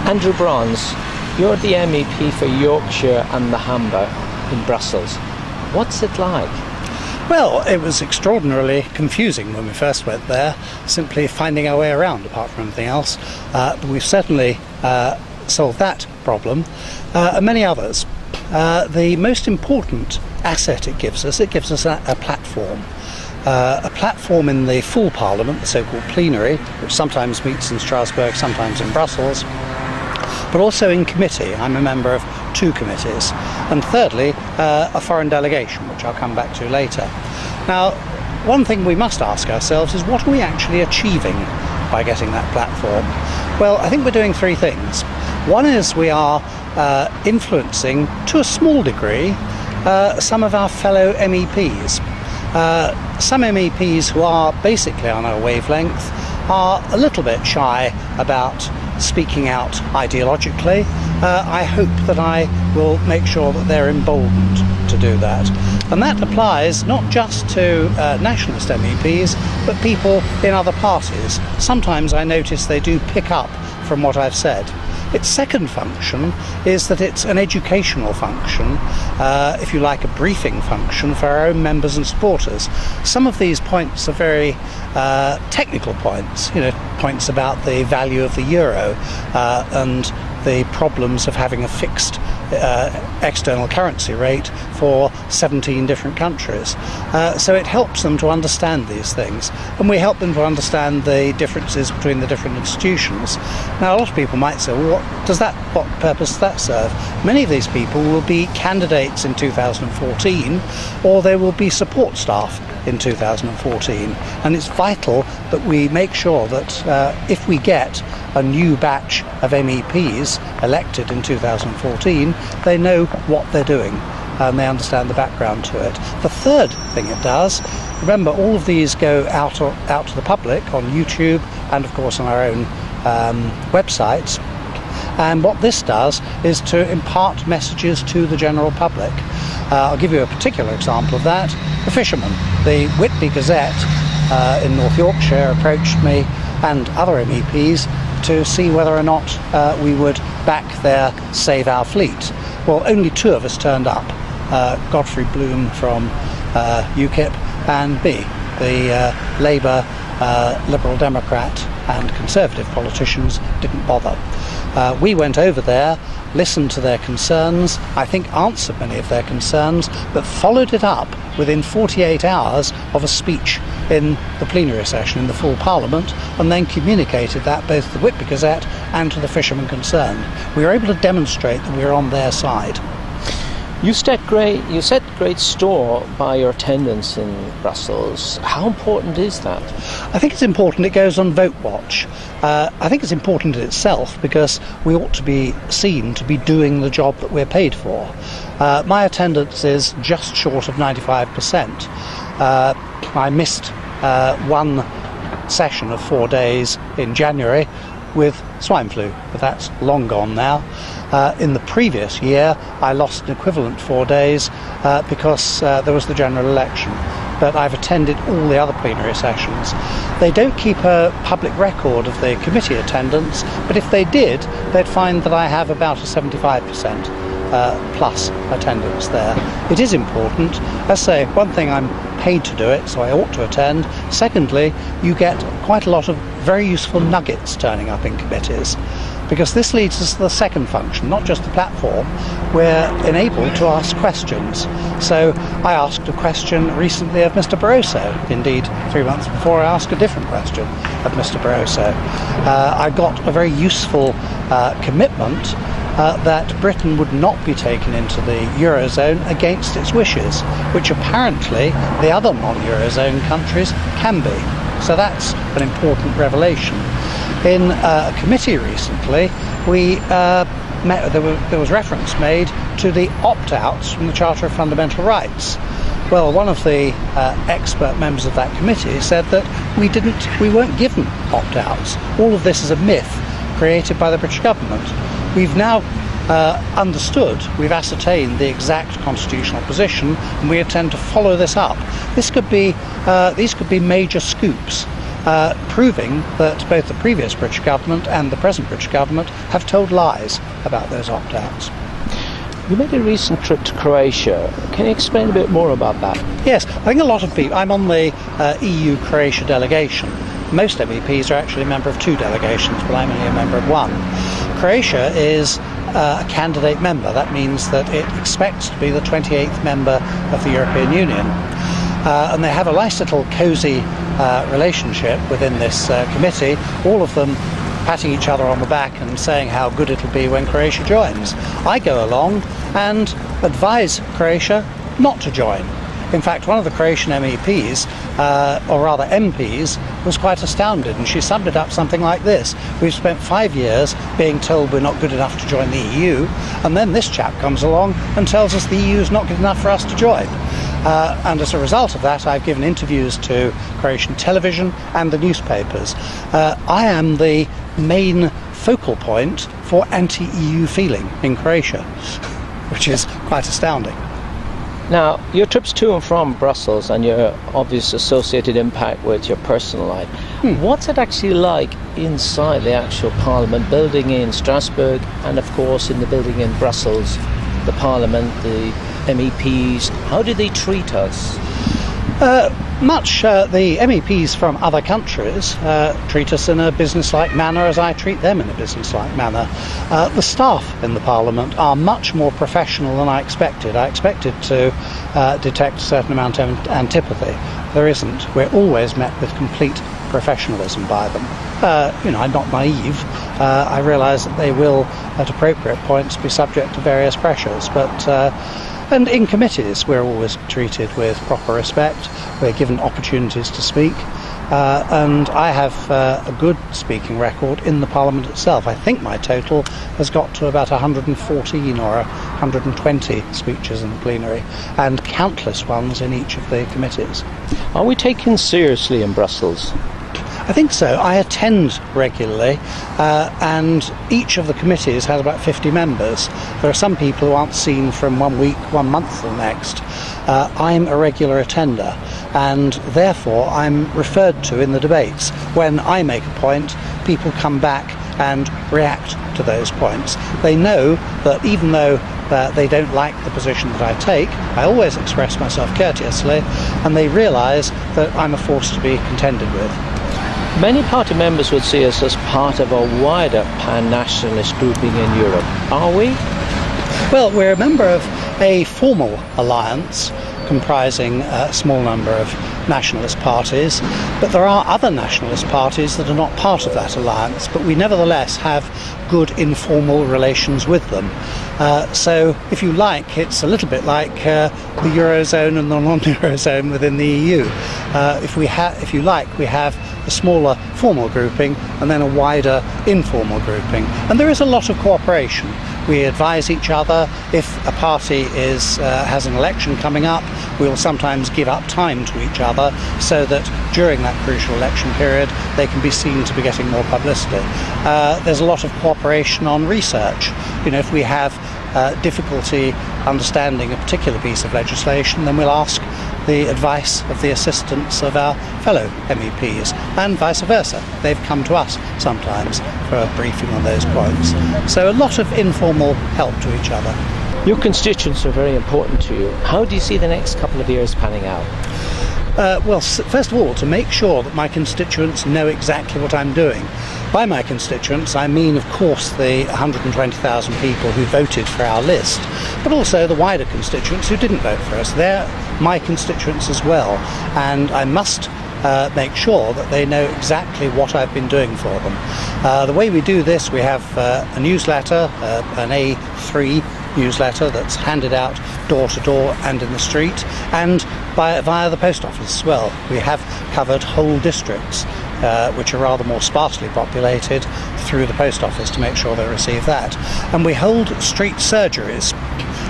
Andrew Brons, you're the MEP for Yorkshire and the Humber in Brussels. What's it like? Well, it was extraordinarily confusing when we first went there, simply finding our way around apart from anything else. But we've certainly solved that problem and many others. The most important asset it gives us a platform. A platform in the full Parliament, the so-called plenary, which sometimes meets in Strasbourg, sometimes in Brussels, but also in committee. I'm a member of 2 committees. And thirdly, a foreign delegation, which I'll come back to later. Now, one thing we must ask ourselves is, what are we actually achieving by getting that platform? Well, I think we're doing 3 things. One is we are influencing, to a small degree, some of our fellow MEPs. Some MEPs who are basically on our wavelength are a little bit shy about speaking out ideologically. I hope that I will make sure that they're emboldened to do that. And that applies not just to nationalist MEPs, but people in other parties. Sometimes I notice they do pick up from what I've said. Its second function is that it's an educational function, if you like, a briefing function for our own members and supporters. Some of these points are very technical points, points about the value of the euro and the problems of having a fixed external currency rate for 17 different countries. So it helps them to understand these things, and we help them to understand the differences between the different institutions. Now, a lot of people might say, well, what purpose does that serve? Many of these people will be candidates in 2014, or they will be support staff in 2014, and it's vital that we make sure that if we get a new batch of MEPs elected in 2014, they know what they're doing and they understand the background to it. The third thing it does, remember, all of these go out to the public on YouTube and of course on our own websites, and what this does is to impart messages to the general public. I'll give you a particular example of that. The fishermen. The Whitby Gazette in North Yorkshire approached me and other MEPs to see whether or not we would back their Save Our Fleet. Well, only 2 of us turned up, Godfrey Bloom from UKIP and B, the Labour, Liberal Democrat and Conservative politicians didn't bother. We went over there, listened to their concerns, I think answered many of their concerns, but followed it up within 48 hours of a speech in the plenary session in the full Parliament, and then communicated that both to the Whitby Gazette and to the fishermen concerned. We were able to demonstrate that we were on their side. You set great store by your attendance in Brussels. How important is that? I think it's important. It goes on Vote Watch. I think it's important in itself because we ought to be seen to be doing the job that we're paid for. My attendance is just short of 95%. I missed one session of 4 days in January with swine flu, but that's long gone now. In the previous year, I lost an equivalent 4 days because there was the general election. But I've attended all the other plenary sessions. They don't keep a public record of the committee attendance, but if they did, they'd find that I have about a 75% plus attendance there. It is important. As I say, one thing, I'm paid to do it, so I ought to attend. Secondly, you get quite a lot of very useful nuggets turning up in committees, because this leads us to the second function, not just the platform. We're enabled to ask questions. So I asked a question recently of Mr. Barroso. Indeed, 3 months before, I asked a different question of Mr. Barroso. I got a very useful commitment that Britain would not be taken into the Eurozone against its wishes, which apparently the other non-Eurozone countries can be. So that's an important revelation. In a committee recently, there was reference made to the opt-outs from the Charter of Fundamental Rights. Well, one of the expert members of that committee said that we weren't given opt-outs. All of this is a myth created by the British government. We've now understood, we've ascertained the exact constitutional position, and we intend to follow this up. These could be major scoops. proving that both the previous British government and the present British government have told lies about those opt-outs. You made a recent trip to Croatia. Can you explain a bit more about that? Yes, I think a lot of people... I'm on the EU-Croatia delegation. Most MEPs are actually a member of 2 delegations, but I'm only a member of 1. Croatia is a candidate member. That means that it expects to be the 28th member of the European Union. And they have a nice little cosy relationship within this committee, all of them patting each other on the back and saying how good it'll be when Croatia joins. I go along and advise Croatia not to join. In fact, one of the Croatian MEPs, or rather MPs, was quite astounded, and she summed it up something like this: we've spent 5 years being told we're not good enough to join the EU, and then this chap comes along and tells us the EU is not good enough for us to join. And as a result of that, I've given interviews to Croatian television and the newspapers. I am the main focal point for anti-EU feeling in Croatia, which is quite astounding. Now, your trips to and from Brussels and your obvious associated impact with your personal life, what's it actually like inside the actual Parliament building in Strasbourg and, of course, in the building in Brussels, the Parliament, the MEPs? How do they treat us? The MEPs from other countries treat us in a business-like manner as I treat them in a business-like manner. The staff in the Parliament are much more professional than I expected. I expected to detect a certain amount of antipathy. There isn't. We're always met with complete professionalism by them. I'm not naive. I realise that they will, at appropriate points, be subject to various pressures, and in committees we're always treated with proper respect. We're given opportunities to speak, and I have a good speaking record in the Parliament itself. I think my total has got to about 114 or 120 speeches in the plenary, and countless ones in each of the committees. Are we taken seriously in Brussels? I think so. I attend regularly, and each of the committees has about 50 members. There are some people who aren't seen from 1 week, 1 month to the next. I'm a regular attender, and therefore I'm referred to in the debates. When I make a point, people come back and react to those points. They know that even though they don't like the position that I take, I always express myself courteously, and they realise that I'm a force to be contended with. Many party members would see us as part of a wider pan-nationalist grouping in Europe. Are we? Well, we're a member of a formal alliance comprising a small number of nationalist parties, but there are other nationalist parties that are not part of that alliance, but we nevertheless have good informal relations with them. So, if you like, it's a little bit like the Eurozone and the non-Eurozone within the EU. If you like, we have a smaller formal grouping and then a wider informal grouping. And there is a lot of cooperation. We advise each other. If a party has an election coming up, we'll sometimes give up time to each other so that during that crucial election period they can be seen to be getting more publicity. There's a lot of cooperation on research. If we have difficulty understanding a particular piece of legislation, then we'll ask the advice of the assistants of our fellow MEPs, and vice versa. They've come to us sometimes for a briefing on those points. So a lot of informal help to each other. Your constituents are very important to you. How do you see the next couple of years panning out? Well, first of all, to make sure that my constituents know exactly what I'm doing. By my constituents, I mean, of course, the 120,000 people who voted for our list, but also the wider constituents who didn't vote for us. They're my constituents as well, and I must make sure that they know exactly what I've been doing for them. The way we do this, we have a newsletter, an A3 newsletter that's handed out door to door and in the street, and via the post office as well. We have covered whole districts which are rather more sparsely populated through the post office to make sure they receive that. And we hold street surgeries.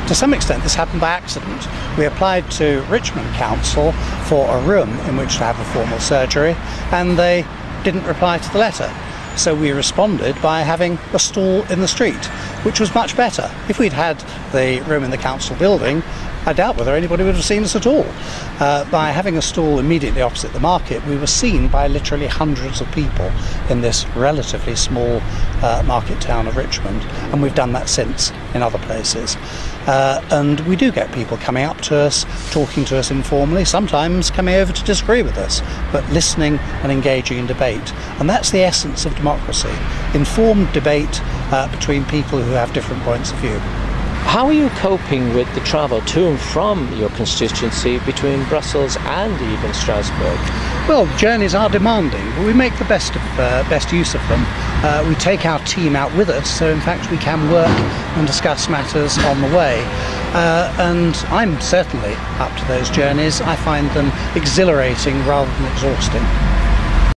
To some extent this happened by accident. We applied to Richmond Council for a room in which to have a formal surgery, and they didn't reply to the letter. So we responded by having a stall in the street, which was much better. If we'd had the room in the council building, I doubt whether anybody would have seen us at all. By having a stall immediately opposite the market, we were seen by literally hundreds of people in this relatively small market town of Richmond, and we've done that since in other places. And we do get people coming up to us, talking to us informally, sometimes coming over to disagree with us, but listening and engaging in debate. And that's the essence of democracy, informed debate between people who have different points of view. How are you coping with the travel to and from your constituency between Brussels and even Strasbourg? Well, journeys are demanding, but we make the best use of them. We take our team out with us, so in fact we can work and discuss matters on the way. And I'm certainly up to those journeys. I find them exhilarating rather than exhausting.